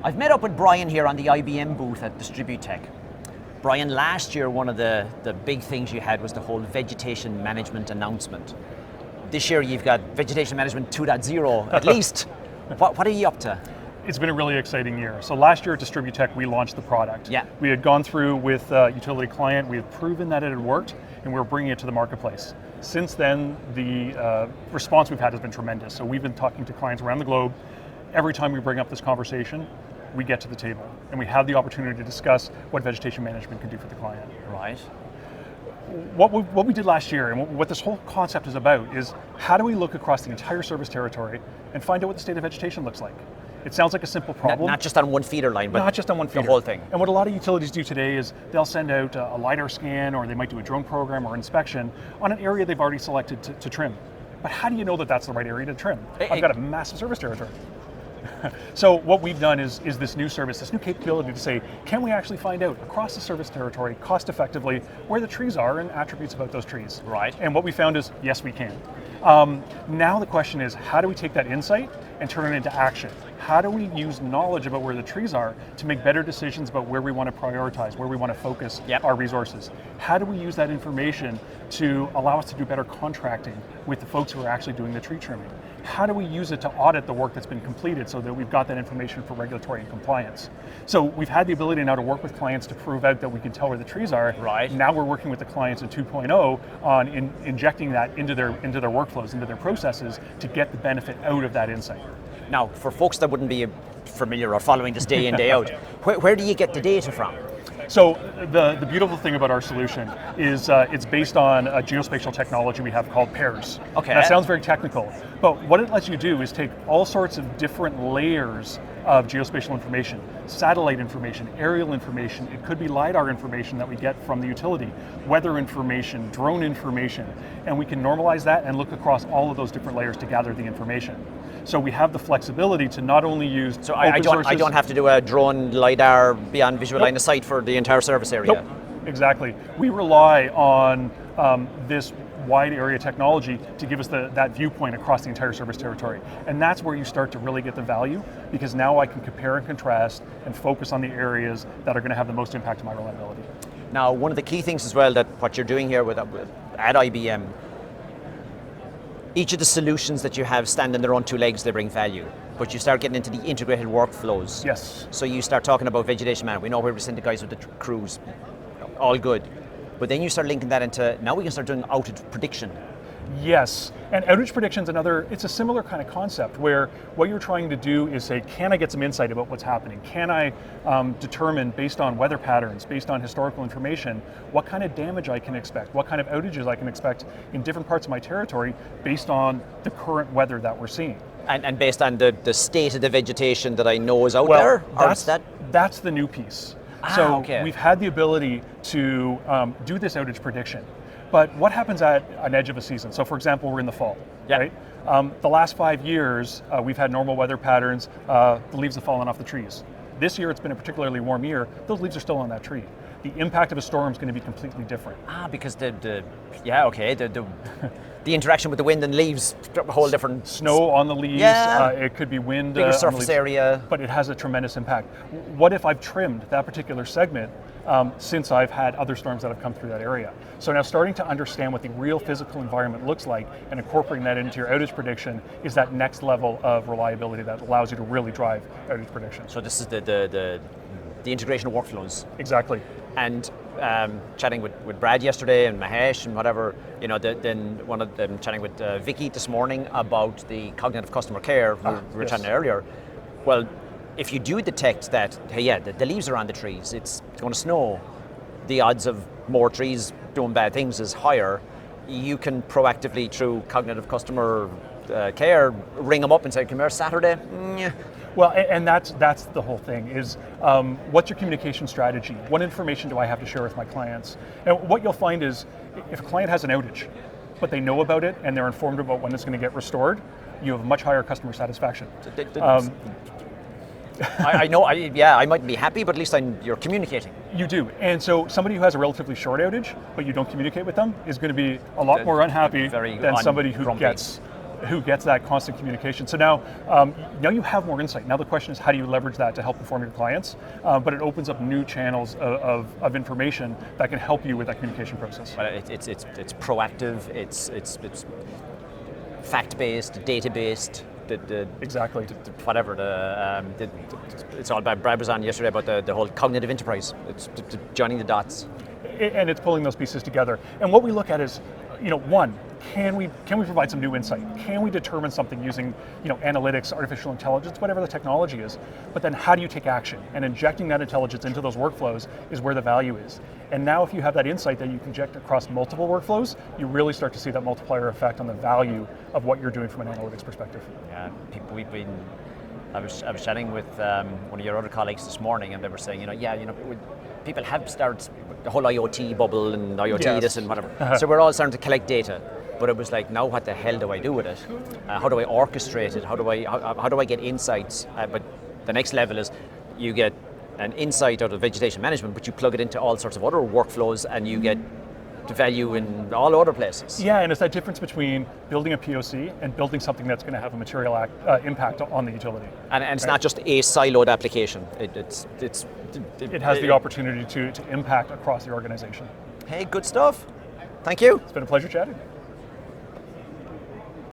I've met up with Bryan here on the IBM booth at DistribuTech. Bryan, last year one of the big things you had was the whole vegetation management announcement. This year you've got vegetation management 2.0 at least. What are you up to? It's been a really exciting year. So last year at DistribuTech we launched the product. Yeah. We had gone through with a utility client, we had proven that it had worked, and we were bringing it to the marketplace. Since then, the response we've had has been tremendous. So we've been talking to clients around the globe. Every time we bring up this conversation, we get to the table and we have the opportunity to discuss what vegetation management can do for the client. Right. What we did last year and what this whole concept is about is how do we look across the entire service territory and find out what the state of vegetation looks like? It sounds like a simple problem. Not just on one feeder line, but not just on one feeder. The whole thing. And what a lot of utilities do today is they'll send out a LiDAR scan, or they might do a drone program or inspection on an area they've already selected to trim. But how do you know that that's the right area to trim? I've got a massive service territory. So what we've done is this new service, this new capability to say, can we actually find out across the service territory, cost effectively, where the trees are and attributes about those trees? Right. And what we found is, yes, we can. Now the question is, how do we take that insight and turn it into action? How do we use knowledge about where the trees are to make better decisions about where we want to prioritize, where we want to focus our resources? How do we use that information to allow us to do better contracting with the folks who are actually doing the tree trimming? How do we use it to audit the work that's been completed so that we've got that information for regulatory and compliance? So we've had the ability now to work with clients to prove out that we can tell where the trees are. Right. Now we're working with the clients in 2.0 on injecting that into their workflows, into their processes to get the benefit out of that insight. Now, for folks that wouldn't be familiar or following this day in, day out, where do you get the data from? So the beautiful thing about our solution is it's based on a geospatial technology we have called pairs. Okay. That sounds very technical, but what it lets you do is take all sorts of different layers of geospatial information, satellite information, aerial information, it could be LiDAR information that we get from the utility, weather information, drone information, and we can normalize that and look across all of those different layers to gather the information. So we have the flexibility to not only use So I don't have to do a drone LiDAR beyond visual line of sight for the entire service area? Nope, exactly. We rely on this wide area technology to give us that viewpoint across the entire service territory. And that's where you start to really get the value, because now I can compare and contrast and focus on the areas that are going to have the most impact on my reliability. Now, one of the key things as well that what you're doing here at IBM, each of the solutions that you have stand on their own two legs, they bring value. But you start getting into the integrated workflows. Yes. So you start talking about vegetation management. We know where we send the guys with the crews, all good. But then you start linking that into, now we can start doing outage prediction. Yes, and outage prediction's it's a similar kind of concept where what you're trying to do is say, can I get some insight about what's happening? Can I determine, based on weather patterns, based on historical information, what kind of damage I can expect, what kind of outages I can expect in different parts of my territory based on the current weather that we're seeing. And based on the state of the vegetation that I know is out there? That's the new piece. We've had the ability to do this outage prediction. But what happens at an edge of a season? So for example, we're in the fall, right? The last 5 years, we've had normal weather patterns, the leaves have fallen off the trees. This year, it's been a particularly warm year, those leaves are still on that tree. The impact of a storm is going to be completely different. Because the interaction with the wind and leaves, a whole different... Snow on the leaves, it could be wind bigger on surface the leaves, area. but it has a tremendous impact. What if I've trimmed that particular segment since I've had other storms that have come through that area? So now starting to understand what the real physical environment looks like and incorporating that into your outage prediction is that next level of reliability that allows you to really drive outage prediction. So this is the integration of workflows. Exactly. And chatting with Brad yesterday and Mahesh and whatever, then one of them chatting with Vicky this morning about the cognitive customer care we were chatting earlier. Well, if you do detect that, hey, the leaves are on the trees, it's going to snow, the odds of more trees doing bad things is higher, you can proactively, through cognitive customer care, ring them up and say, come here Saturday. Well, and that's the whole thing is, what's your communication strategy? What information do I have to share with my clients? And what you'll find is, if a client has an outage, but they know about it and they're informed about when it's going to get restored, you have much higher customer satisfaction. I know, I might be happy, but at least you're communicating. You do, and so somebody who has a relatively short outage, but you don't communicate with them, is going to be a lot more unhappy than somebody who grumpy. gets who gets that constant communication. So now you have more insight. Now the question is, how do you leverage that to help inform your clients? But it opens up new channels of information that can help you with that communication process. Well, it's proactive. It's fact-based, data-based. Exactly. It's all Brad was on yesterday about the whole cognitive enterprise. It's joining the dots. And it's pulling those pieces together. And what we look at is, one, can we provide some new insight? Can we determine something using, analytics, artificial intelligence, whatever the technology is? But then how do you take action? And injecting that intelligence into those workflows is where the value is. And now if you have that insight that you can inject across multiple workflows, you really start to see that multiplier effect on the value of what you're doing from an analytics perspective. Yeah, I was chatting with one of your other colleagues this morning, and they were saying, people have started the whole IoT bubble and IoT this and whatever. So we're all starting to collect data, but it was like, now what the hell do I do with it? How do I orchestrate it? How do I get insights? But the next level is you get an insight out of vegetation management, but you plug it into all sorts of other workflows, and you get the value in all other places. Yeah, and it's that difference between building a POC and building something that's going to have a material impact on the utility. And it's not just a siloed application. It has the opportunity to impact across the organization. Hey, good stuff. Thank you. It's been a pleasure chatting.